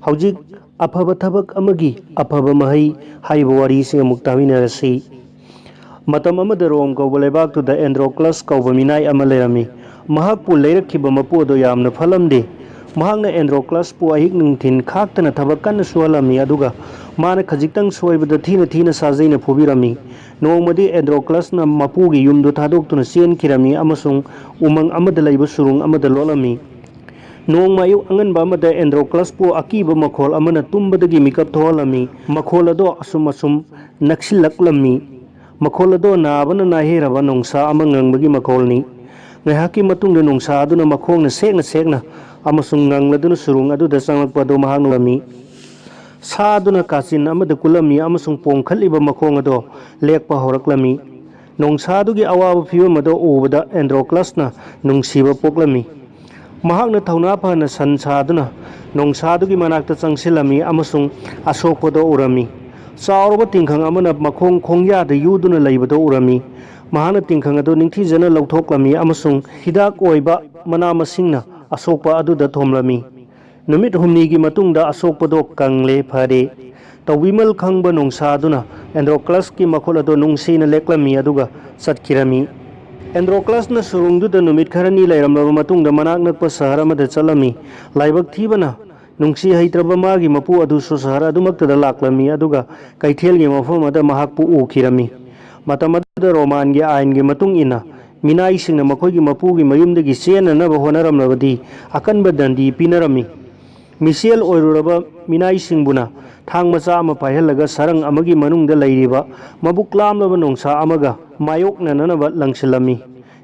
ꯍꯧꯖꯤꯛ ꯑꯐꯕ ꯊꯕꯛ ꯑꯃꯒꯤ ꯑꯐꯕ ꯃꯍꯩ ꯍꯥꯏꯕ ꯋꯥꯔꯤꯁꯤꯡ ꯑꯃꯨꯛ ꯇꯥꯃꯤꯟꯅꯔꯁꯤ꯫ ꯃꯇꯝ ꯑꯃꯗ ꯔꯣꯝ ꯀꯧꯕ ꯂꯩꯕꯥꯛꯇꯨꯗ ꯑꯦꯟꯗ꯭ꯔꯣꯀ꯭ꯂꯁ ꯀꯧꯕ ꯃꯤꯅꯥꯏ ꯑꯃ ꯂꯩꯔꯝꯃꯤ꯫ ꯃꯍꯥꯛꯄꯨ ꯂꯩꯔꯛꯈꯤꯕ ꯃꯄꯨ ꯑꯗꯨ ꯌꯥꯝꯅ ꯐꯠꯂꯝꯗꯦ꯫ ꯃꯍꯥꯛꯅ ꯑꯦꯟꯗ꯭ꯔꯣꯀ꯭ꯂꯁꯄꯨ ꯑꯍꯤꯡ ꯅꯨꯡꯊꯤꯜ ꯈꯥꯛꯇꯅ ꯊꯕꯛ ꯀꯟꯅ ꯁꯨꯍꯜꯂꯝꯃꯤ, ꯑꯗꯨꯒ ꯃꯥꯅ ꯈꯖꯤꯛꯇꯪ ꯁꯣꯏꯕꯗ ꯊꯤꯅ ꯁꯥꯖꯩꯅ ꯐꯨꯕꯤꯔꯝꯃꯤ꯫ ꯅꯣꯡꯃꯗꯤ ꯑꯦꯟꯗ꯭ꯔꯣꯀ꯭ꯂꯁꯅ ꯃꯄꯨꯒꯤ ꯌꯨꯝꯗꯨ ꯊꯥꯗꯣꯛꯇꯨꯅ ꯆꯦꯟꯈꯤꯔꯝꯃꯤ ꯑꯃꯁꯨꯡ ꯎꯃꯪ ꯑꯃꯗ ꯂꯩꯕ ꯁꯨꯔꯨꯡ ꯑꯃꯗ ꯂꯣꯠꯂꯝꯃꯤ꯫ ꯅꯣꯡꯃ ꯑꯌꯨꯛ ꯑꯉꯟꯕ ꯑꯃꯗ ꯑꯦꯟꯗ꯭ꯔꯣꯀ꯭ꯂꯁꯄꯨ ꯑꯀꯤꯕ ꯃꯈꯣꯜ ꯑꯃꯅ ꯇꯨꯝꯕꯗꯒꯤ ꯃꯤꯀꯞ ꯊꯣꯛꯍꯜꯂꯝꯃꯤ꯫ ꯃꯈꯣꯜ ꯑꯗꯨ ꯑꯁꯨꯝ ꯅꯛꯁꯤꯜꯂꯛꯂꯝꯃꯤ꯫ ꯃꯈꯣꯜ ꯑꯗꯨ ꯅꯥꯕꯅ ꯅꯥꯍꯩꯔꯕ ꯅꯣꯡꯁꯥ ꯑꯃ ꯉꯪꯕꯒꯤ ꯃꯈꯣꯜꯅꯤ꯫ ꯉꯥꯏꯍꯥꯛꯀꯤ ꯃꯇꯨꯡꯗ ꯅꯣꯡꯁꯥ ꯑꯗꯨꯅ ꯃꯈꯣꯡꯅ ꯁꯦꯛꯅ ꯑꯃꯁꯨꯡ ꯉꯪꯂꯗꯨꯅ ꯁꯨꯔꯨꯡ ꯑꯗꯨꯗ ꯆꯪꯂꯛꯄ ꯑꯗꯨ ꯃꯍꯥꯛꯅ ꯎꯔꯝꯃꯤ꯫ ꯁꯥ ꯑꯗꯨꯅ ꯀꯥꯆꯤꯟ ꯑꯃꯗ ꯀꯨꯜꯂꯝꯃꯤ ꯑꯃꯁꯨꯡ ꯄꯣꯝꯈꯠꯂꯤꯕ ꯃꯈꯣꯡ ꯑꯗꯨ ꯂꯦꯛꯄ ꯍꯧꯔꯛꯂꯝꯃꯤ꯫ ꯅꯣꯡꯁꯥꯗꯨꯒꯤ ꯑꯋꯥꯕ ꯐꯤꯚꯝ ꯑꯗꯨ ꯎꯕꯗ ꯑꯦꯟꯗ꯭ꯔꯣꯀ꯭ꯂꯁꯅ ꯅꯨꯡꯁꯤꯕ ꯄꯣꯛꯂꯝꯃꯤ꯫ ꯃꯍꯥꯛꯅ ꯊꯧꯅꯥ ꯐꯅ ꯁꯟ ꯁꯥꯗꯨꯅ ꯅꯣꯡꯁꯥꯗꯨꯒꯤ ꯃꯅꯥꯛꯇ ꯆꯪꯁꯤꯜꯂꯝꯃꯤ ꯑꯃꯁꯨꯡ ꯑꯁꯣꯛꯄꯗꯨ ꯎꯔꯝꯃꯤ꯫ ꯆꯥꯎꯔꯕ ꯇꯤꯡꯈꯪ ꯑꯃꯅ ꯈꯣꯡꯌꯥꯗ ꯌꯨꯗꯨꯅ ꯂꯩꯕꯗꯨ ꯎꯔꯝꯃꯤ꯫ ꯃꯍꯥꯛꯅ ꯇꯤꯡꯈꯪ ꯑꯗꯨ ꯅꯤꯡꯊꯤꯖꯅ ꯂꯧꯊꯣꯛꯂꯝꯃꯤ ꯑꯃꯁꯨꯡ ꯍꯤꯗꯥꯛ ꯑꯣꯏꯕ ꯃꯅꯥ ꯃꯁꯤꯡꯅ ꯑꯁꯣꯛꯄ ꯑꯗꯨꯗ ꯊꯣꯝꯂꯝꯃꯤ꯫ ꯅꯨꯃꯤꯠ ꯍꯨꯝꯅꯤꯒꯤ ꯃꯇꯨꯡꯗ ꯑꯁꯣꯛꯄꯗꯨ ꯀꯪꯂꯦ ꯐꯔꯦ꯫ ꯇꯧꯕꯤꯃꯜ ꯈꯪꯕ ꯅꯣꯡꯁꯥꯗꯨꯅ ꯑꯦꯟꯗ꯭ꯔꯣꯀ꯭ꯂꯁꯀꯤ ꯃꯈꯨꯠ ꯑꯗꯨ ꯅꯨꯡꯁꯤꯅ ꯂꯦꯛꯂꯝꯃꯤ ꯑꯗꯨꯒ ꯆꯠꯈꯤꯔꯝꯃꯤ꯫ ꯑꯦꯟꯗ꯭ꯔꯣꯀ꯭ꯂꯁꯅ ꯁꯨꯔꯨꯡꯗꯨꯗ ꯅꯨꯃꯤꯠ ꯈꯔꯅꯤ ꯂꯩꯔꯝꯂꯕ ꯃꯇꯨꯡꯗ ꯃꯅꯥꯛ ꯅꯛꯄ ꯁꯍꯔ ꯑꯃꯗ ꯆꯠꯂꯝꯃꯤ꯫ ꯂꯥꯏꯕꯛ ꯊꯤꯕꯅ ꯅꯨꯡꯁꯤ ꯍꯩꯇ꯭ꯔꯕ ꯃꯥꯒꯤ ꯃꯄꯨ ꯑꯗꯨꯁꯨ ꯁꯍꯔ ꯑꯗꯨꯃꯛꯇꯗ ꯂꯥꯛꯂꯝꯃꯤ, ꯑꯗꯨꯒ ꯀꯩꯊꯦꯜꯒꯤ ꯃꯐꯝ ꯑꯃꯗ ꯃꯍꯥꯛꯄꯨ ꯎꯈꯤꯔꯝꯃꯤ꯫ ꯃꯇꯝ ꯑꯗꯨꯗ ꯔꯣꯃꯥꯟꯒꯤ ꯑꯥꯏꯟꯒꯤ ꯃꯇꯨꯡ ꯏꯟꯅ ꯃꯤꯅꯥꯏꯁꯤꯡꯅ ꯃꯈꯣꯏꯒꯤ ꯃꯄꯨꯒꯤ ꯃꯌꯨꯝꯗꯒꯤ ꯆꯦꯟꯅꯅꯕ ꯍꯣꯠꯅꯔꯝꯂꯕꯗꯤ ꯑꯀꯟꯕ ꯗꯟꯗꯤ ꯄꯤꯅꯔꯝꯃꯤ꯫ ꯃꯤꯆꯦꯜ ꯑꯣꯏꯔꯨꯔꯕ ꯃꯤꯅꯥꯏꯁꯤꯡꯕꯨꯅ ꯊꯥꯡ ꯃꯆꯥ ꯑꯃ ꯄꯥꯏꯍꯜꯂꯒ ꯁꯔꯪ ꯑꯃꯒꯤ ꯃꯅꯨꯡꯗ ꯂꯩꯔꯤꯕ ꯃꯕꯨꯛ ꯂꯥꯝꯂꯕ ꯅꯣꯡꯁꯥ ꯑꯃꯒ ꯃꯥꯌꯣꯛꯅꯅꯕ ꯂꯪꯁꯤꯜꯂꯝꯃꯤ꯫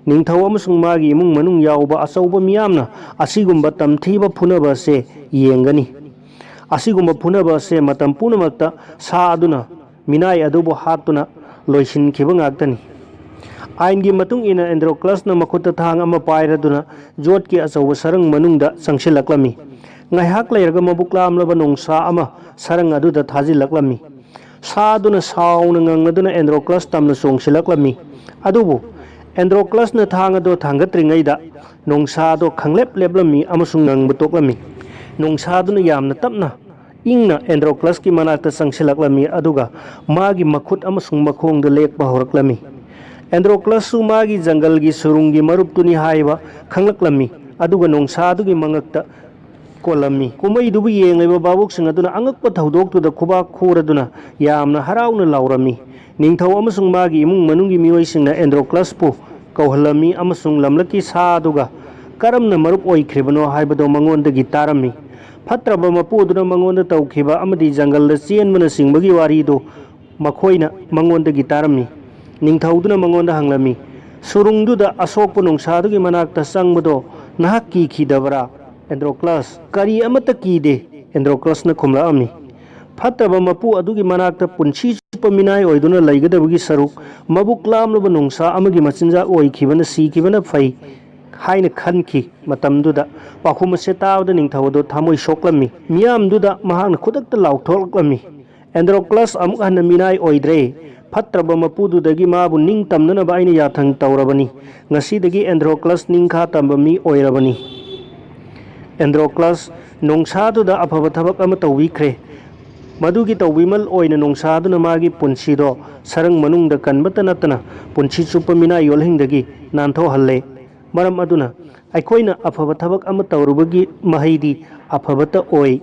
ꯅꯤꯡꯊꯧ ꯑꯃꯁꯨꯡ ꯃꯥꯒꯤ ꯏꯃꯨꯡ ꯃꯅꯨꯡ ꯌꯥꯎꯕ ꯑꯆꯧꯕ ꯃꯤꯌꯥꯝꯅ ꯑꯁꯤꯒꯨꯝꯕ ꯇꯝꯊꯤꯕ ꯐꯨꯅꯕ ꯑꯁꯤ ꯌꯦꯡꯒꯅꯤ꯫ ꯑꯁꯤꯒꯨꯝꯕ ꯐꯨꯅꯕ ꯑꯁꯤ ꯃꯇꯝ ꯄꯨꯝꯅꯃꯛꯇ ꯁꯥ ꯑꯗꯨꯅ ꯃꯤꯅꯥꯏ ꯑꯗꯨꯕꯨ ꯍꯥꯠꯇꯨꯅ ꯂꯣꯏꯁꯤꯟꯈꯤꯕ ꯉꯥꯛꯇꯅꯤ꯫ ꯑꯥꯏꯟꯒꯤ ꯃꯇꯨꯡ ꯏꯟꯅ ꯑꯦꯟꯗ꯭ꯔꯣꯀ꯭ꯂꯁꯅ ꯃꯈꯨꯠꯇ ꯊꯥꯡ ꯑꯃ ꯄꯥꯏꯔꯗꯨꯅ ꯖꯣꯠꯀꯤ ꯑꯆꯧꯕ ꯁꯔꯪ ꯃꯅꯨꯡꯗ ꯆꯪꯁꯤꯜꯂꯛꯂꯝꯃꯤ꯫ ꯉꯥꯏꯍꯥꯛ ꯂꯩꯔꯒ ꯃꯕꯨꯛ ꯂꯥꯝꯂꯕ ꯅꯣꯡꯁꯥ ꯑꯃ ꯁꯔꯪ ꯑꯗꯨꯗ ꯊꯥꯖꯤꯜꯂꯛꯂꯝꯃꯤ꯫ ꯁꯥ ꯑꯗꯨꯅ ꯁꯥꯎꯅ ꯉꯪꯂꯗꯨꯅ ꯑꯦꯟꯗ꯭ꯔꯣꯀ꯭ꯂꯁ ꯇꯝꯅ ꯆꯣꯡꯁꯤꯜꯂꯛꯂꯝꯃꯤ꯫ ꯑꯗꯨꯕꯨ ꯑꯦꯟꯗ꯭ꯔꯣꯀ꯭ꯂꯁꯅ ꯊꯥꯡ ꯑꯗꯨ ꯊꯥꯡꯒꯠꯇ꯭ꯔꯤꯉꯩꯗ ꯅꯣꯡꯁꯥ ꯑꯗꯨ ꯈꯪꯂꯦꯞ ꯂꯦꯞꯂꯝꯃꯤ ꯑꯃꯁꯨꯡ ꯉꯪꯕ ꯇꯣꯛꯂꯝꯃꯤ꯫ ꯅꯣꯡꯁꯥꯗꯨꯅ ꯌꯥꯝꯅ ꯇꯞꯅ ꯏꯪꯅ ꯑꯦꯟꯗ꯭ꯔꯣꯀ꯭ꯂꯁꯀꯤ ꯃꯅꯥꯛꯇ ꯆꯪꯁꯤꯜꯂꯛꯂꯝꯃꯤ ꯑꯗꯨꯒ ꯃꯥꯒꯤ ꯃꯈꯨꯠ ꯑꯃꯁꯨꯡ ꯃꯈꯣꯡꯗ ꯂꯦꯛꯄ ꯍꯧꯔꯛꯂꯝꯃꯤ꯫ ꯑꯦꯟꯗ꯭ꯔꯣꯀ꯭ꯂꯁꯁꯨ ꯃꯥꯒꯤ ꯖꯪꯒꯜꯒꯤ ꯁꯨꯔꯨꯡꯒꯤ ꯃꯔꯨꯞꯇꯨꯅꯤ ꯍꯥꯏꯕ ꯈꯪꯂꯛꯂꯝꯃꯤ, ꯑꯗꯨꯒ ꯅꯣꯡꯁꯥꯗꯨꯒꯤ ꯃꯉꯛꯇ ꯀꯣꯜꯂꯝꯃꯤ꯫ ꯀꯨꯝꯃꯩꯗꯨꯕꯨ ꯌꯦꯡꯂꯤꯕ ꯚꯥꯕꯣꯛꯁꯤꯡ ꯑꯗꯨꯅ ꯑꯉꯛꯄ ꯊꯧꯗꯣꯛꯇꯨꯗ ꯈꯨꯕꯥꯛ ꯈꯨꯔꯗꯨꯅ ꯌꯥꯝꯅ ꯍꯔꯥꯎꯅ ꯂꯥꯎꯔꯝꯃꯤ꯫ ꯅꯤꯡꯊꯧ ꯑꯃꯁꯨꯡ ꯃꯥꯒꯤ ꯏꯃꯨꯡ ꯃꯅꯨꯡꯒꯤ ꯃꯤꯑꯣꯏꯁꯤꯡꯅ ꯑꯦꯟꯗ꯭ꯔꯣꯀ꯭ꯂꯁꯄꯨ ꯀꯧꯍꯜꯂꯝꯃꯤ ꯑꯃꯁꯨꯡ ꯂꯝꯂꯛꯀꯤ ꯁꯥ ꯑꯗꯨꯒ ꯀꯔꯝꯅ ꯃꯔꯨꯞ ꯑꯣꯏꯈ꯭ꯔꯤꯕꯅꯣ ꯍꯥꯏꯕꯗꯨ ꯃꯉꯣꯟꯗꯒꯤ ꯇꯥꯔꯝꯃꯤ꯫ ꯐꯠꯇ꯭ꯔꯕ ꯃꯄꯨ ꯑꯗꯨꯅ ꯃꯉꯣꯟꯗ ꯇꯧꯈꯤꯕ ꯑꯃꯗꯤ ꯖꯪꯒꯜꯗ ꯆꯦꯟꯕꯅꯆꯤꯡꯕꯒꯤ ꯋꯥꯔꯤꯗꯨ ꯃꯈꯣꯏꯅ ꯃꯉꯣꯟꯗꯒꯤ ꯇꯥꯔꯝꯃꯤ꯫ ꯅꯤꯡꯊꯧꯗꯨꯅ ꯃꯉꯣꯟꯗ ꯍꯪꯂꯝꯃꯤ, ꯁꯨꯔꯨꯡꯗꯨꯗ ꯑꯁꯣꯛꯄ ꯅꯣꯡꯁꯥꯗꯨꯒꯤ ꯃꯅꯥꯛꯇ ꯆꯪꯕꯗꯣ ꯅꯍꯥꯛ ꯀꯤꯈꯤꯗꯕꯔꯥ? ꯑꯦꯟꯗ꯭ꯔꯣꯀ꯭ꯂꯁ: ꯀꯔꯤ ꯑꯃꯠꯇ ꯀꯤꯗꯦ꯫ ꯑꯦꯟꯗ꯭ꯔꯣꯀ꯭ꯂꯁꯅ ꯈꯨꯝꯂꯛꯑꯝꯃꯤ꯫ ꯐꯠꯇꯕ ꯃꯄꯨ ꯑꯗꯨꯒꯤ ꯃꯅꯥꯛꯇ ꯄꯨꯟꯁꯤ ꯆꯨꯞꯄ ꯃꯤꯅꯥꯏ ꯑꯣꯏꯗꯨꯅ ꯂꯩꯒꯗꯕꯒꯤ ꯁꯔꯨꯛ ꯃꯕꯨꯛ ꯂꯥꯝꯂꯕ ꯅꯣꯡꯁꯥ ꯑꯃꯒꯤ ꯃꯆꯤꯟꯖꯥꯛ ꯑꯣꯏꯈꯤꯕꯅ ꯁꯤꯈꯤꯕꯅ ꯐꯩ ꯍꯥꯏꯅ ꯈꯟꯈꯤ꯫ ꯃꯇꯝꯗꯨꯗ ꯄꯥꯎꯈꯨꯝ ꯑꯁꯤ ꯇꯥꯕꯗ ꯅꯤꯡꯊꯧ ꯑꯗꯨ ꯊꯃꯣꯏ ꯁꯣꯛꯂꯝꯃꯤ꯫ ꯃꯤꯌꯥꯝꯗꯨꯗ ꯃꯍꯥꯛꯅ ꯈꯨꯗꯛꯇ ꯂꯥꯎꯊꯣꯛꯂꯛꯂꯝꯃꯤ, ꯑꯦꯟꯗ꯭ꯔꯣꯀ꯭ꯂꯁ ꯑꯃꯨꯛ ꯍꯟꯅ ꯃꯤꯅꯥꯏ ꯑꯣꯏꯗ꯭ꯔꯦ꯫ ꯐꯠꯇ꯭ꯔꯕ ꯃꯄꯨꯗꯨꯗꯒꯤ ꯃꯥꯕꯨ ꯅꯤꯡꯇꯝꯅꯅꯕ ꯑꯩꯅ ꯌꯥꯊꯪ ꯇꯧꯔꯕꯅꯤ꯫ ꯉꯁꯤꯗꯒꯤ ꯑꯦꯟꯗ꯭ꯔꯣꯀ꯭ꯂꯁ ꯅꯤꯡꯈꯥ ꯇꯝꯕ ꯃꯤ ꯑꯣꯏꯔꯕꯅꯤ꯫ ꯑꯦꯟꯗ꯭ꯔꯣꯀ꯭ꯂꯁ ꯅꯣꯡꯁꯥꯗꯨꯗ ꯑꯐꯕ ꯊꯕꯛ ꯑꯃ ꯇꯧꯕꯤꯈ꯭ꯔꯦ꯫ ꯃꯗꯨꯒꯤ ꯇꯧꯕꯤꯃꯜ ꯑꯣꯏꯅ ꯅꯣꯡꯁꯥꯗꯨꯅ ꯃꯥꯒꯤ ꯄꯨꯟꯁꯤꯗꯣ ꯁꯔꯪ ꯃꯅꯨꯡꯗ ꯀꯟꯕꯇ ꯅꯠꯇꯅ ꯄꯨꯟꯁꯤ ꯆꯨꯞꯄ ꯃꯤꯅꯥꯏ ꯌꯣꯜꯍꯤꯡꯗꯒꯤ ꯅꯥꯟꯊꯣꯛꯍꯜꯂꯦ꯫ ꯃꯔꯝ ꯑꯗꯨꯅ ꯑꯩꯈꯣꯏꯅ ꯑꯐꯕ ꯊꯕꯛ ꯑꯃ ꯇꯧꯔꯨꯕꯒꯤ ꯃꯍꯩꯗꯤ ꯑꯐꯕꯇ ꯑꯣꯏ꯫